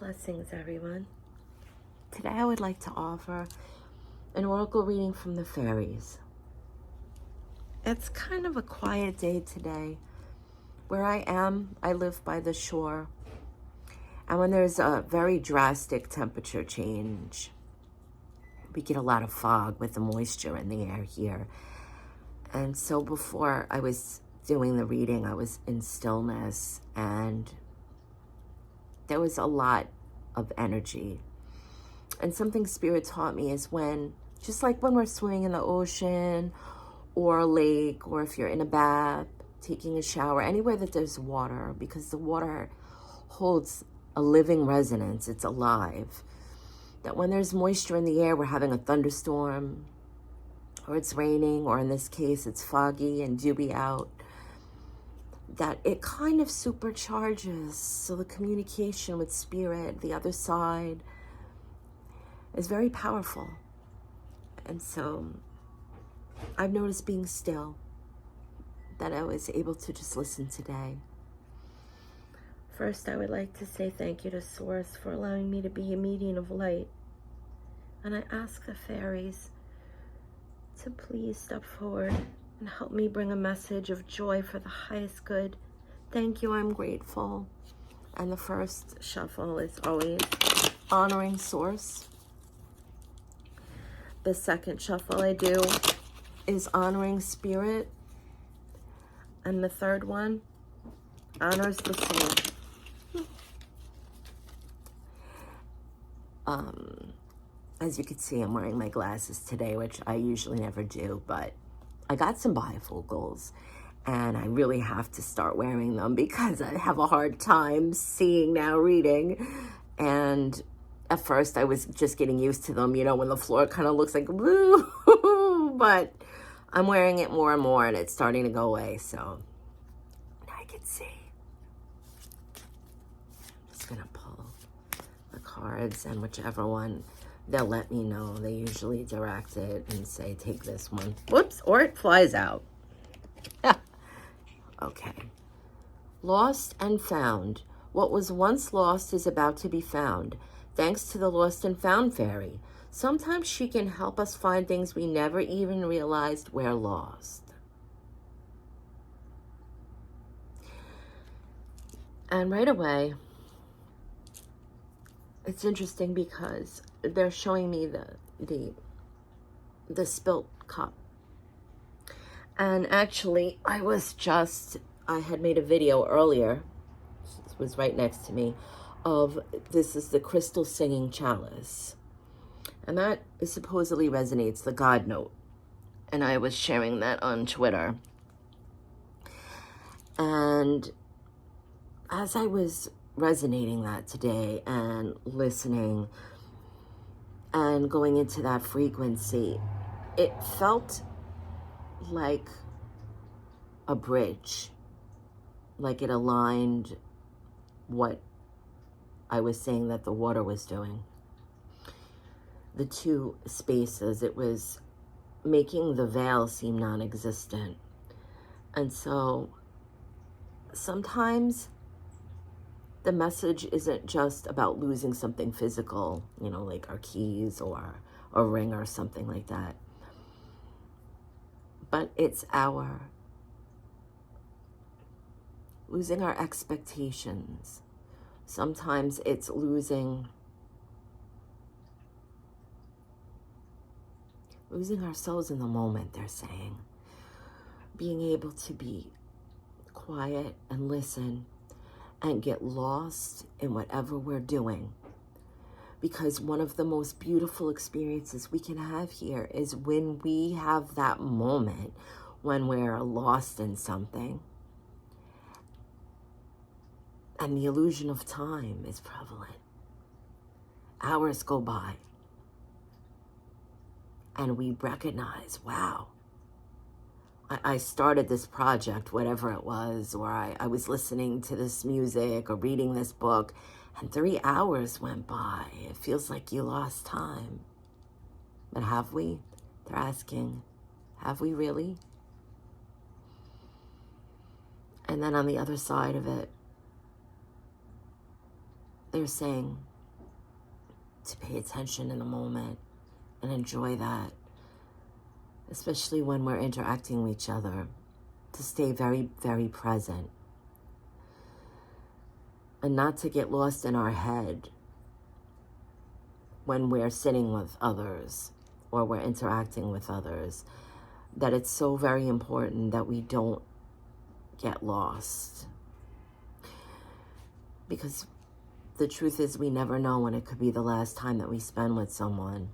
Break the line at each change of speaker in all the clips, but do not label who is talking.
Blessings, everyone. Today I would like to offer an oracle reading from the fairies. It's kind of a quiet day today. Where I am, I live by the shore. And when there's a very drastic temperature change, we get a lot of fog with the moisture in the air here. And so before I was doing the reading, I was in stillness, and there was a lot of energy. And something Spirit taught me is just like when we're swimming in the ocean or a lake, or if you're in a bath, taking a shower, anywhere that there's water, because the water holds a living resonance, it's alive. That when there's moisture in the air, we're having a thunderstorm, or it's raining, or in this case, it's foggy and dewy out, that it kind of supercharges. So the communication with Spirit, the other side, is very powerful. And so I've noticed being still, that I was able to just listen today. First, I would like to say thank you to Source for allowing me to be a medium of light. And I ask the fairies to please step forward and help me bring a message of joy for the highest good. Thank you, I'm grateful. And the first shuffle is always honoring Source. The second shuffle I do is honoring Spirit. And the third one honors the soul. As you can see, I'm wearing my glasses today, which I usually never do, but I got some bifocals, and I really have to start wearing them because I have a hard time seeing now reading. And at first I was just getting used to them, when the floor kind of looks like blue, but I'm wearing it more and more, and it's starting to go away, so now I can see. I'm just gonna pull the cards, and whichever one, they'll let me know. They usually direct it and say, take this one. Whoops, or it flies out. Okay. Lost and found. What was once lost is about to be found. Thanks to the Lost and Found fairy. Sometimes she can help us find things we never even realized we're lost. And right away, it's interesting because they're showing me the spilt cup. And actually, I had made a video earlier, it was right next to me, of this is the crystal singing chalice. And that supposedly resonates the God note. And I was sharing that on Twitter. And as I was resonating that today and listening and going into that frequency, it felt like a bridge, like it aligned what I was saying that the water was doing. The two spaces, it was making the veil seem non-existent. And so sometimes the message isn't just about losing something physical, like our keys or a ring or something like that. But it's losing our expectations. Sometimes it's losing ourselves in the moment, they're saying. Being able to be quiet and listen and get lost in whatever we're doing. Because one of the most beautiful experiences we can have here is when we have that moment when we're lost in something. And the illusion of time is prevalent. Hours go by. And we recognize, wow, I started this project, whatever it was, or I was listening to this music or reading this book, and 3 hours went by. It feels like you lost time. But have we? They're asking, have we really? And then on the other side of it, they're saying, to pay attention in the moment and enjoy that, especially when we're interacting with each other, to stay very, very present and not to get lost in our head when we're sitting with others or we're interacting with others, that it's so very important that we don't get lost. Because the truth is, we never know when it could be the last time that we spend with someone.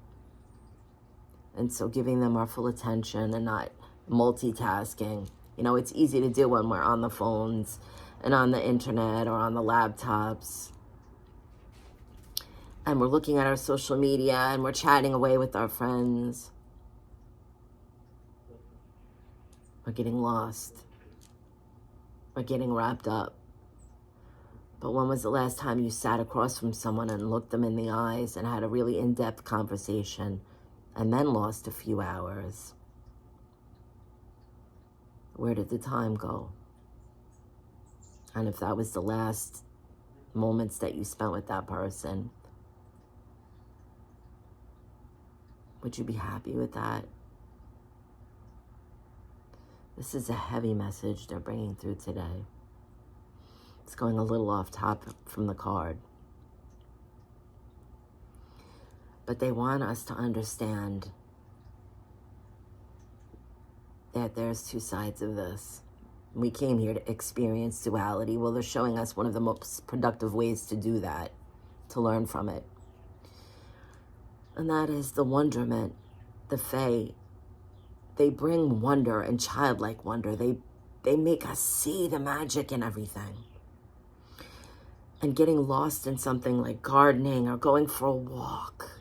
And so giving them our full attention and not multitasking. You know, it's easy to do when we're on the phones and on the internet or on the laptops. And we're looking at our social media and we're chatting away with our friends. We're getting lost. We're getting wrapped up. But when was the last time you sat across from someone and looked them in the eyes and had a really in-depth conversation and then lost a few hours? Where did the time go? And if that was the last moments that you spent with that person, would you be happy with that? This is a heavy message they're bringing through today. It's going a little off topic from the card. But they want us to understand that there's two sides of this. We came here to experience duality. Well, they're showing us one of the most productive ways to do that, to learn from it. And that is the wonderment, the Fae. They bring wonder and childlike wonder. They make us see the magic in everything. And getting lost in something like gardening or going for a walk,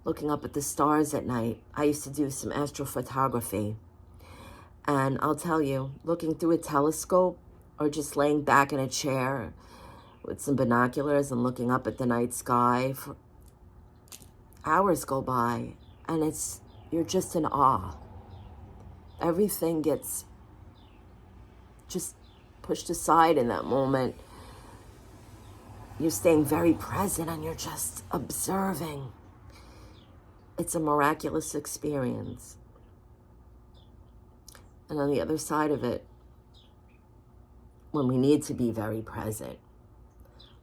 looking up at the stars at night. I used to do some astrophotography. And I'll tell you, looking through a telescope or just laying back in a chair with some binoculars and looking up at the night sky, for hours go by and you're just in awe. Everything gets just pushed aside in that moment. You're staying very present and you're just observing. It's a miraculous experience. And on the other side of it, when we need to be very present,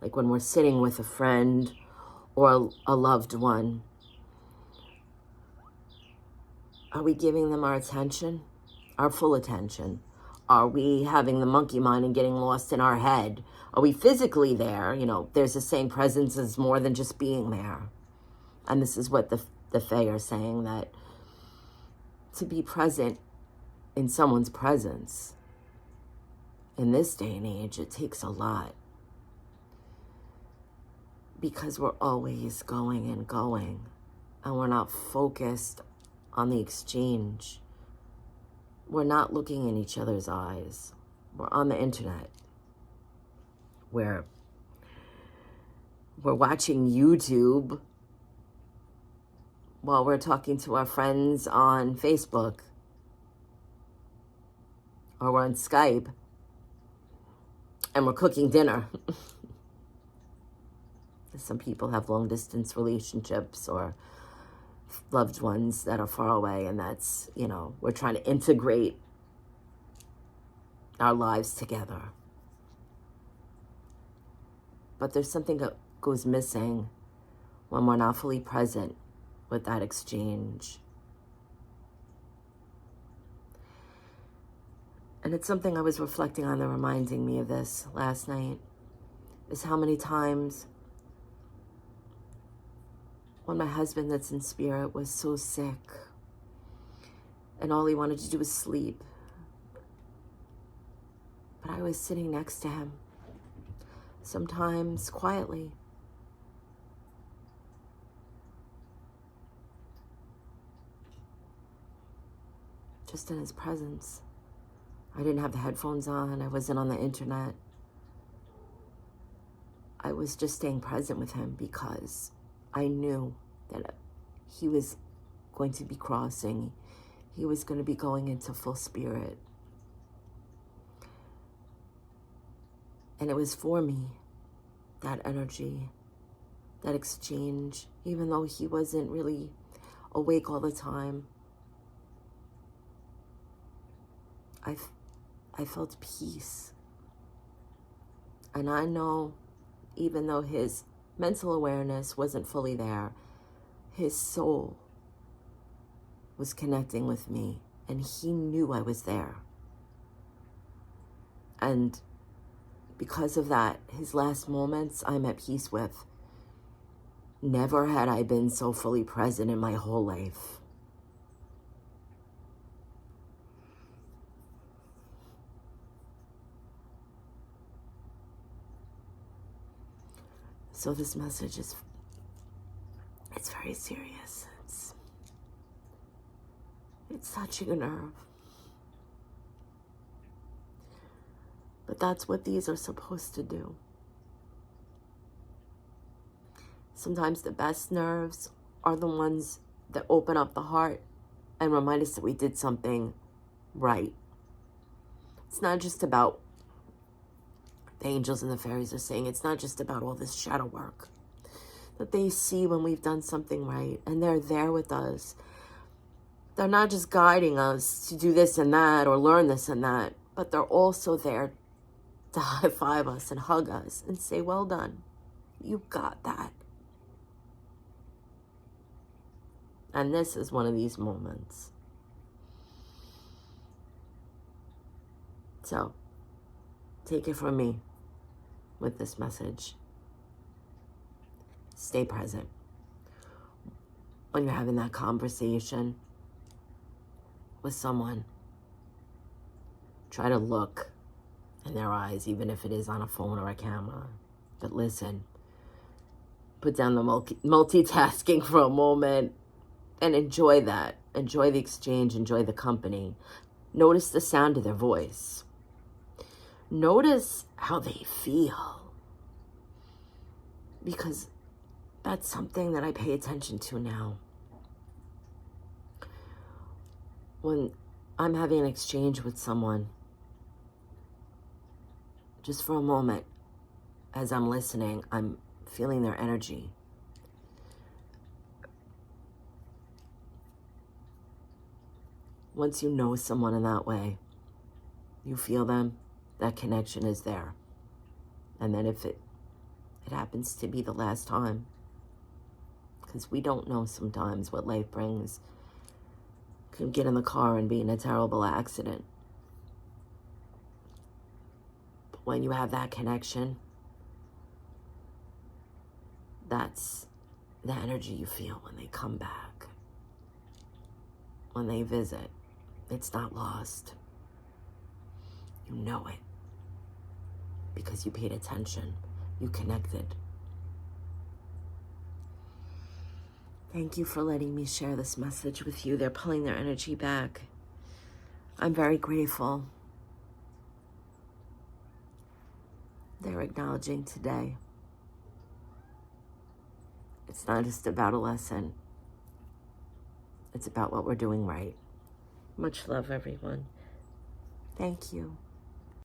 like when we're sitting with a friend or a loved one, are we giving them our attention, our full attention? Are we having the monkey mind and getting lost in our head? Are we physically there? You know, there's a saying, presence is more than just being there. And this is what the Fae are saying, that to be present in someone's presence in this day and age, it takes a lot. Because we're always going and going, and we're not focused on the exchange. We're not looking in each other's eyes. We're on the internet. We're watching YouTube while we're talking to our friends on Facebook. Or we're on Skype and we're cooking dinner. Some people have long distance relationships or loved ones that are far away, and that's, you know, we're trying to integrate our lives together. But there's something that goes missing when we're not fully present with that exchange. And it's something I was reflecting on that reminding me of this last night, is how many times when my husband that's in spirit was so sick and all he wanted to do was sleep, but I was sitting next to him, sometimes quietly, just in his presence. I didn't have the headphones on. I wasn't on the internet. I was just staying present with him because I knew that he was going to be crossing. He was going to be going into full spirit. And it was for me, that energy that exchange, even though he wasn't really awake all the time. I felt peace. And I know, even though his mental awareness wasn't fully there, his soul was connecting with me, and he knew I was there. And because of that, his last moments I'm at peace with. Never had I been so fully present in my whole life. So this message is, it's very serious. It's touching a nerve. But that's what these are supposed to do. Sometimes the best nerves are the ones that open up the heart and remind us that we did something right. It's not just about, the angels and the fairies are saying, it's not just about all this shadow work that they see when we've done something right, and they're there with us. They're not just guiding us to do this and that or learn this and that, but they're also there to high-five us and hug us and say, well done. You got that. And this is one of these moments. So, take it from me with this message. Stay present. When you're having that conversation with someone, try to look in their eyes, even if it is on a phone or a camera. But listen. Put down the multitasking for a moment and enjoy that. Enjoy the exchange. Enjoy the company. Notice the sound of their voice. Notice how they feel. Because that's something that I pay attention to now. When I'm having an exchange with someone, just for a moment, as I'm listening, I'm feeling their energy. Once you know someone in that way, you feel them, that connection is there. And then if it happens to be the last time, because we don't know sometimes what life brings, could get in the car and be in a terrible accident. But when you have that connection, that's the energy you feel when they come back, when they visit. It's not lost. You know it because you paid attention. You connected. Thank you for letting me share this message with you. They're pulling their energy back. I'm very grateful. They're acknowledging today. It's not just about a lesson. It's about what we're doing right. Much love, everyone. Thank you.